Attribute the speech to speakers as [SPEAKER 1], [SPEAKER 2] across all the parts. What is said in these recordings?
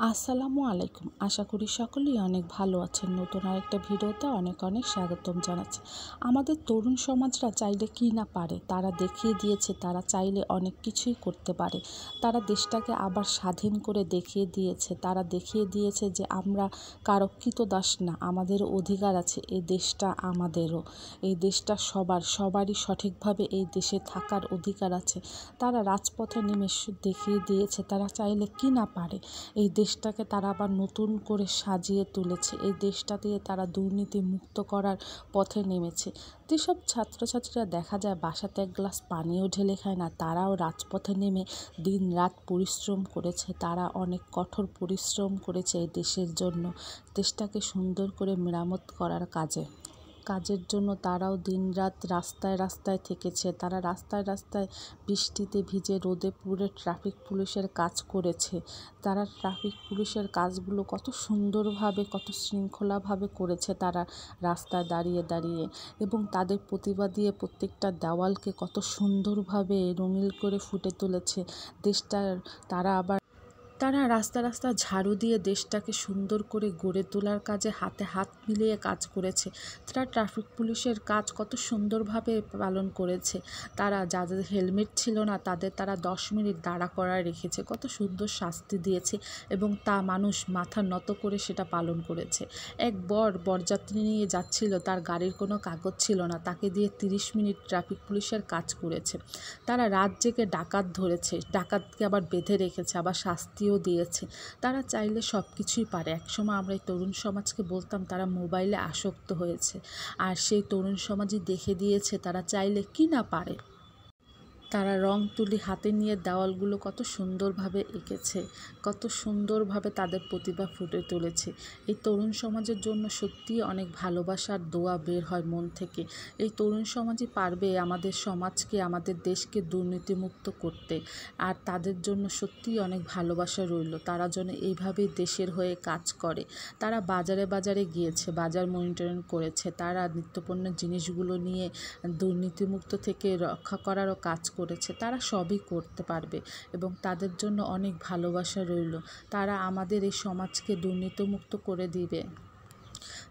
[SPEAKER 1] আসসালামু আলাইকুম। আশা করি সকলেই অনেক ভালো আছেন। নতুন আরেকটা ভিডিওতে অনেক অনেক স্বাগতম জানাচ্ছি। আমাদের তরুণ সমাজরা চাইলে কি না পারে, তারা দেখিয়ে দিয়েছে তারা চাইলে অনেক কিছুই করতে পারে। তারা দেশটাকে আবার স্বাধীন করে দেখিয়ে দিয়েছে। তারা দেখিয়ে দিয়েছে যে আমরা কারো কৃতদাস না, আমাদের অধিকার আছে, এই দেশটা আমাদেরও, এই দেশটা সবারই সঠিকভাবে এই দেশে থাকার অধিকার আছে। তারা রাজপথে নেমে দেখিয়ে দিয়েছে তারা চাইলে কি না পারে। এই দেশটাকে তারা আবার নতুন করে সাজিয়ে তুলেছে। এই দেশটা দিয়ে তারা দুর্নীতি মুক্ত করার পথে নেমেছে। যেসব ছাত্রছাত্রীরা দেখা যায় বাসাতে এক গ্লাস পানিও ঢেলে খায় না, তারাও রাজপথে নেমে দিন রাত পরিশ্রম করেছে। তারা অনেক কঠোর পরিশ্রম করেছে এই দেশের জন্য, দেশটাকে সুন্দর করে মেরামত করার কাজের জন্য তারাও দিনরাত রাস্তায় রাস্তায় থেকেছে। তারা রাস্তায় রাস্তায় বৃষ্টিতে ভিজে রোদে পুড়ে ট্রাফিক পুলিশের কাজ করেছে। তারা ট্রাফিক পুলিশের কাজগুলো কত সুন্দরভাবে, কত শৃঙ্খলাভাবে করেছে তারা রাস্তায় দাঁড়িয়ে দাঁড়িয়ে, এবং তাদের প্রতিভা দিয়ে প্রত্যেকটা দেওয়ালকে কত সুন্দরভাবে রঙিন করে ফুটে তুলেছে দেশটার। তারা রাস্তা রাস্তা ঝাড়ু দিয়ে দেশটাকে সুন্দর করে গড়ে তোলার কাজে হাতে হাত মিলিয়ে কাজ করেছে। তারা ট্রাফিক পুলিশের কাজ কত সুন্দরভাবে পালন করেছে। তারা যাদের হেলমেট ছিল না তাদের তারা 10 মিনিট দাঁড়া করায় রেখেছে, কত সুন্দর শাস্তি দিয়েছে, এবং তা মানুষ মাথা নত করে সেটা পালন করেছে। এক বরযাত্রী নিয়ে যাচ্ছিল, তার গাড়ির কোনো কাগজ ছিল না, তাকে দিয়ে 30 মিনিট ট্রাফিক পুলিশের কাজ করেছে। তারা রাত জেগে ডাকাত ধরেছে, ডাকাতকে আবার বেঁধে রেখেছে, আবার শাস্তিও দিয়েছে। তারা চাইলে সব কিছুই পারে। একসময় আমরা এই তরুণ সমাজকে বলতাম তারা মোবাইলে আসক্ত হয়েছে, আর সেই তরুণ সমাজই দেখে দিয়েছে তারা চাইলে কি না পারে। তারা রং তুলি হাতে নিয়ে দেওয়ালগুলো কত সুন্দরভাবে এঁকেছে, কত সুন্দরভাবে তাদের প্রতিভা ফুটে তুলেছে। এই তরুণ সমাজের জন্য সত্যিই অনেক ভালোবাসার দোয়া বের হয় মন থেকে। এই তরুণ সমাজই পারবে আমাদের সমাজকে, আমাদের দেশকে দুর্নীতিমুক্ত করতে। আর তাদের জন্য সত্যিই অনেক ভালোবাসা রইল। তারা যেন এইভাবেই দেশের হয়ে কাজ করে। তারা বাজারে বাজারে গিয়েছে, বাজার মনিটরিং করেছে। তারা নিত্যপণ্যের জিনিসগুলো নিয়ে দুর্নীতিমুক্ত থেকে রক্ষা করারও কাজ করেছে। তারা সবই করতে পারবে, এবং তাদের জন্য অনেক ভালোবাসা রইল। তারা আমাদের এই সমাজকে দুর্নীতিমুক্ত করে দিবে।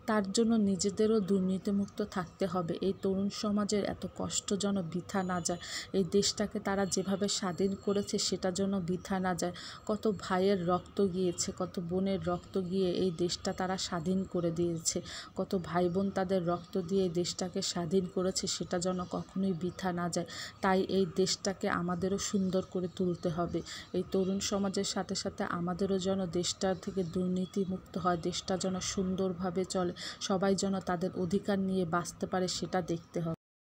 [SPEAKER 1] তার জন্য নিজেদেরও দুর্নীতিমুক্ত থাকতে হবে। এই তরুণ সমাজের এত কষ্ট যেন বৃথা না যায়। এই দেশটাকে তারা যেভাবে স্বাধীন করেছে সেটা যেন বৃথা না যায়। কত ভাইয়ের রক্ত গিয়েছে, কত বোনের রক্ত গিয়ে এই দেশটা তারা স্বাধীন করে দিয়েছে। কত ভাই বোন তাদের রক্ত দিয়ে এই দেশটাকে স্বাধীন করেছে, সেটা যেন কখনোই বৃথা না যায়। তাই এই দেশটাকে আমাদেরও সুন্দর করে তুলতে হবে। এই তরুণ সমাজের সাথে সাথে আমাদেরও যেন দেশটা থেকে দুর্নীতিমুক্ত হয়, দেশটা যেন সুন্দরভাবে চলে, সবাই যেন তাদের অধিকার নিয়ে বাঁচতে পারে, সেটা দেখতে হবে।